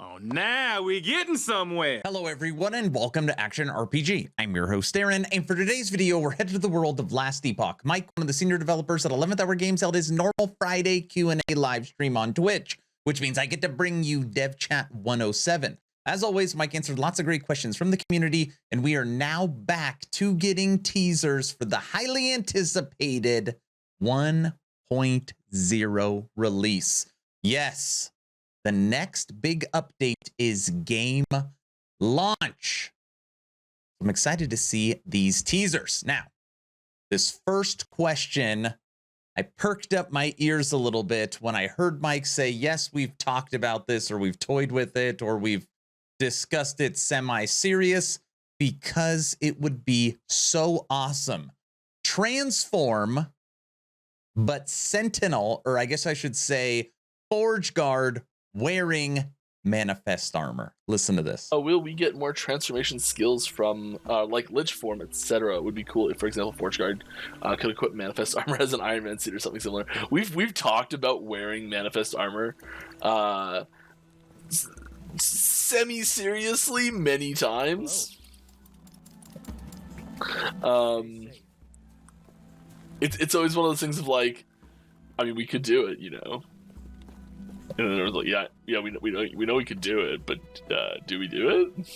Oh, now we're getting somewhere. Hello everyone and welcome to Action RPG. I'm your host Aaron, and for today's video we're headed to the world of Last Epoch. Mike, one of the senior developers at 11th Hour Games, held his normal Friday Q&A live stream on Twitch, which means I get to bring you Dev Chat 107. As always, Mike answered lots of great questions from the community, and we are now back to getting teasers for the highly anticipated 1.0 release. Yes, the next big update is game launch. I'm excited to see these teasers. Now, this first question, I perked up my ears a little bit when I heard Mike say, yes, we've talked about this, or we've toyed with it, or we've discussed it semi-serious, because it would be so awesome. Transform, but Sentinel, or I guess I should say Forge Guard, wearing manifest armor. Listen to this. Will we get more transformation skills from like Lich Form, etc.? It would be cool if, for example, Forge Guard could equip manifest armor as an Iron Man suit or something similar. We've talked about wearing manifest armor semi-seriously many times. It's always one of those things of like, I mean, we could do it, you know. And then there was like, yeah, we know we could do it, but do we do it?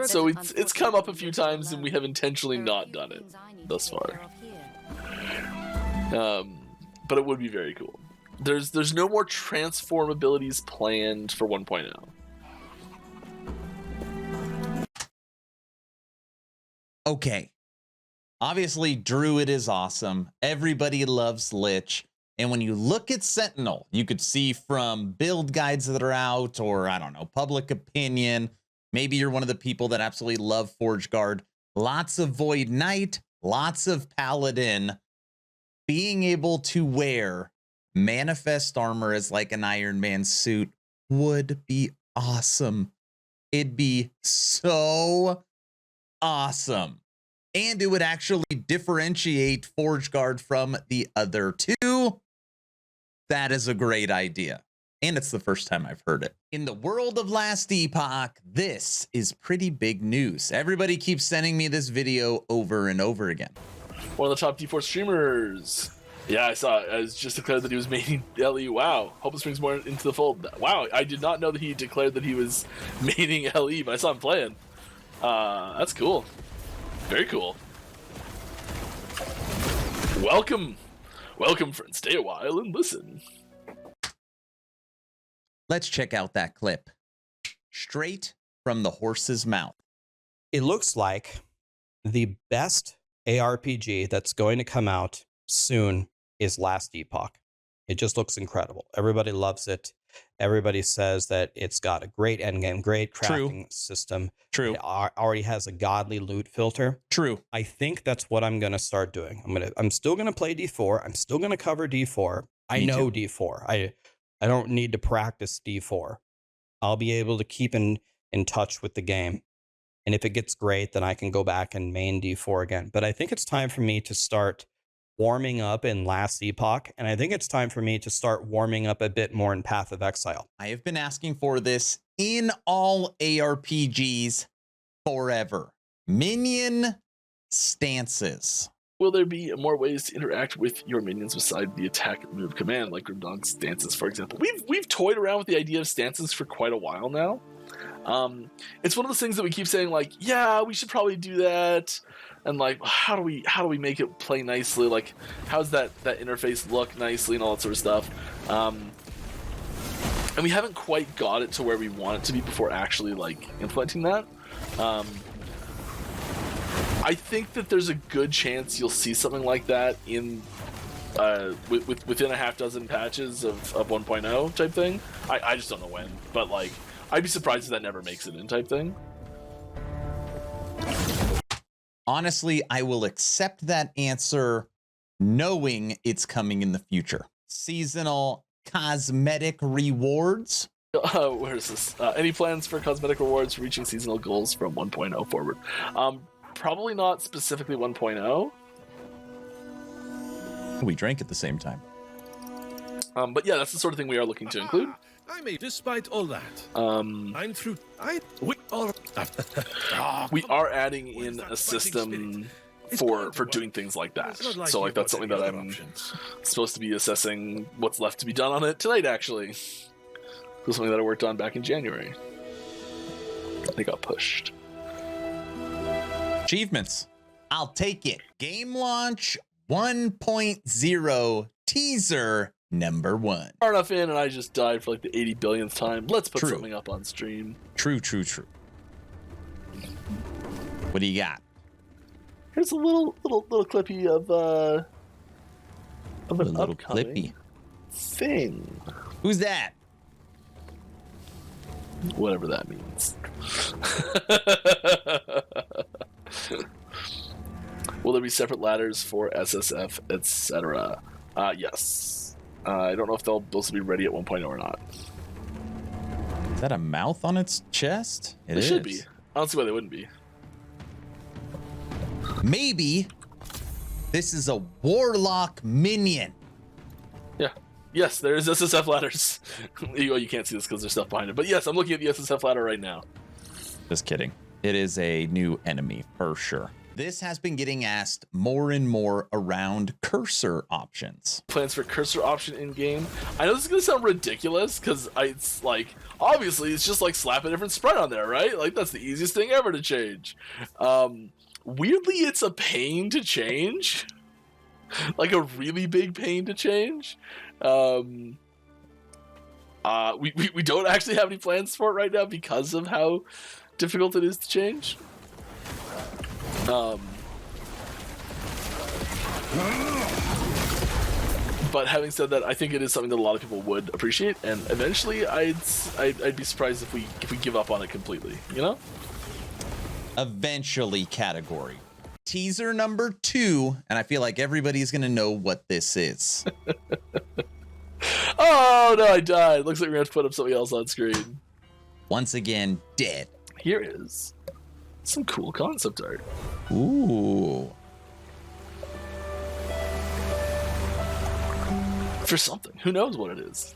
So it's come up a few times, and we have intentionally not done it thus far. But it would be very cool. There's no more transform abilities planned for 1.0. Okay. Obviously, Druid is awesome. Everybody loves Lich. And when you look at Sentinel, you could see from build guides that are out, or I don't know, public opinion. Maybe you're one of the people that absolutely love Forge Guard. Lots of Void Knight, lots of Paladin. Being able to wear manifest armor as like an Iron Man suit would be awesome. It'd be so awesome. And it would actually differentiate Forge Guard from the other two. That is a great idea. And it's the first time I've heard it. In the world of Last Epoch, this is pretty big news. Everybody keeps sending me this video over and over again. One of the top D4 streamers. Yeah, I saw it. It was just declared that he was making LE. Wow. Hope this brings more into the fold. Wow, I did not know that he declared that he was mating LE, but I saw him playing. That's cool. Very cool. Welcome. Welcome, friends. Stay a while and listen. Let's check out that clip. Straight from the horse's mouth. It looks like the best ARPG that's going to come out soon is Last Epoch. It just looks incredible. Everybody loves it. Everybody says that it's got a great endgame, great crafting system. True. It already has a godly loot filter. True. I think that's what I'm going to start doing. I'm still going to play D4. I'm still going to cover D4. I know D4. I don't need to practice D4. I'll be able to keep in touch with the game. And if it gets great, then I can go back and main D4 again. But I think it's time for me to start warming up in Last Epoch, and I think it's time for me to start warming up a bit more in Path of Exile. I have been asking for this in all ARPGs forever. Minion Stances. Will there be more ways to interact with your minions beside the attack move command, like Grimdog Stances, for example? We've toyed around with the idea of stances for quite a while now. It's one of those things that we keep saying, like, yeah, we should probably do that. And like, how do we make it play nicely? Like, how's that interface look nicely and all that sort of stuff? And we haven't quite got it to where we want it to be before actually like implementing that. I think that there's a good chance you'll see something like that in within a half dozen patches of 1.0 type thing. I just don't know when, but like, I'd be surprised if that never makes it in type thing. Honestly, I will accept that answer knowing it's coming in the future. Seasonal cosmetic rewards. Where is this? Any plans for cosmetic rewards for reaching seasonal goals from 1.0 forward? Probably not specifically 1.0. We drank at the same time. But yeah, that's the sort of thing we are looking to include. I may, despite all that, I'm through. We are adding in a system for doing things like that. So like that's something that I'm supposed to be assessing what's left to be done on it tonight. Actually, it was something that I worked on back in January. They got pushed. Achievements. I'll take it. Game launch 1.0 teaser number 1. Far enough in, and I just died for like the 80 billionth time. Let's put True. something up on stream. True. What do you got? Here's a little clippy of an little upcoming clippy thing. Who's that? Whatever that means. Will there be separate ladders for SSF, etc.? Yes. I don't know if they'll both be ready at 1.0 or not. Is that a mouth on its chest? It should be. I don't see why they wouldn't be. Maybe this is a warlock minion. Yeah. Yes, there is SSF ladders. You can't see this because there's stuff behind it. But yes, I'm looking at the SSF ladder right now. Just kidding. It is a new enemy for sure. This has been getting asked more and more around cursor options. Plans for cursor option in game. I know this is gonna sound ridiculous because it's like obviously it's just like slap a different sprite on there, right? Like that's the easiest thing ever to change. Weirdly, it's a pain to change, like a really big pain to change. We don't actually have any plans for it right now because of how difficult it is to change. But having said that, I think it is something that a lot of people would appreciate, and eventually, I'd be surprised if we give up on it completely. You know? Eventually category. Teaser number 2, and I feel like everybody's gonna know what this is. Oh no, I died. Looks like we're gonna have to put up something else on screen. Once again, dead. Here is some cool concept art. Ooh. For something. Who knows what it is?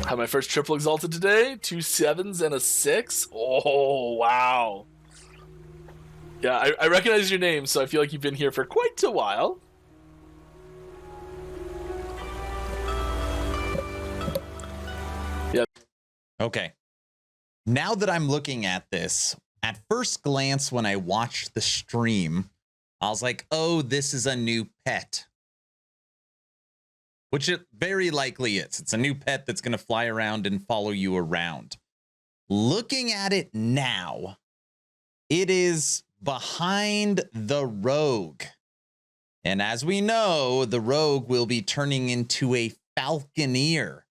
Had my first triple exalted today. 2 7s and a 6. Oh, wow. Yeah, I recognize your name, so I feel like you've been here for quite a while. Yeah. Okay. Now that I'm looking at this, at first glance when I watched the stream, I was like, oh, this is a new pet. Which it very likely is. It's a new pet that's going to fly around and follow you around. Looking at it now, it is behind the rogue. And as we know, the rogue will be turning into a falconeer.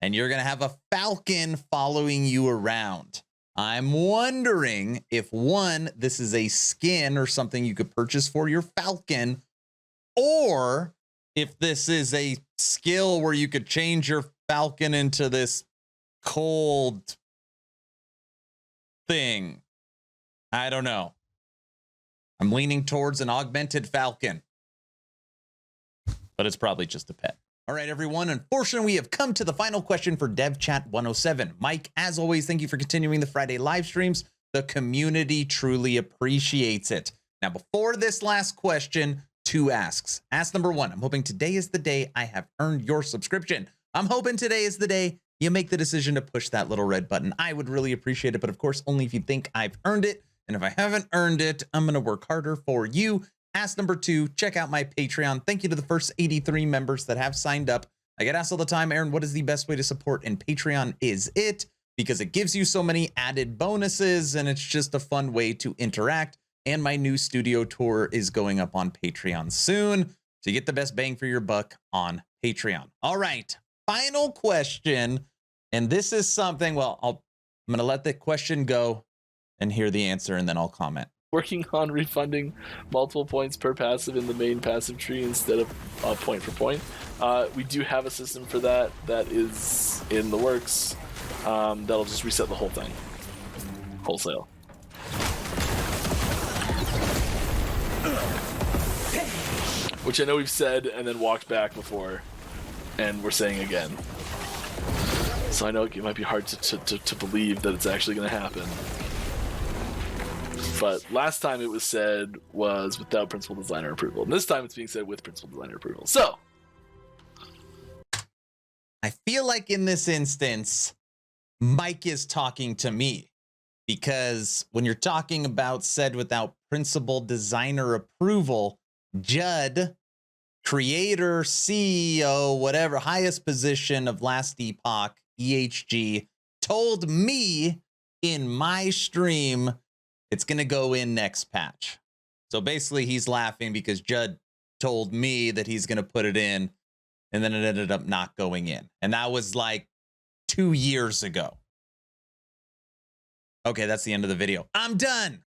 And you're going to have a falcon following you around. I'm wondering if, one, this is a skin or something you could purchase for your falcon, or if this is a skill where you could change your falcon into this cold thing. I don't know. I'm leaning towards an augmented falcon, but it's probably just a pet. All right, everyone. Unfortunately, we have come to the final question for Dev Chat 107. Mike, as always, thank you for continuing the Friday live streams. The community truly appreciates it. Now, before this last question, 2 asks. Ask number 1. I'm hoping today is the day I have earned your subscription. I'm hoping today is the day you make the decision to push that little red button. I would really appreciate it, but of course, only if you think I've earned it. And if I haven't earned it, I'm going to work harder for you. Ask number 2, check out my Patreon. Thank you to the first 83 members that have signed up. I get asked all the time, Aaron, what is the best way to support? And Patreon is it, because it gives you so many added bonuses, and it's just a fun way to interact. And my new studio tour is going up on Patreon soon, so you get the best bang for your buck on Patreon. All right, final question, and this is something, well, I'm going to let the question go and hear the answer, and then I'll comment. Working on refunding multiple points per passive in the main passive tree instead of point for point. We do have a system for that is in the works. That'll just reset the whole thing wholesale. which I know we've said and then walked back before, and we're saying again. So I know it might be hard to believe that it's actually going to happen. But last time it was said was without principal designer approval. And this time it's being said with principal designer approval. So I feel like in this instance, Mike is talking to me, because when you're talking about said without principal designer approval, Judd, creator, CEO, whatever, highest position of Last Epoch, EHG, told me in my stream it's going to go in next patch. So basically he's laughing because Judd told me that he's going to put it in, and then it ended up not going in. And that was like 2 years ago. Okay, that's the end of the video. I'm done.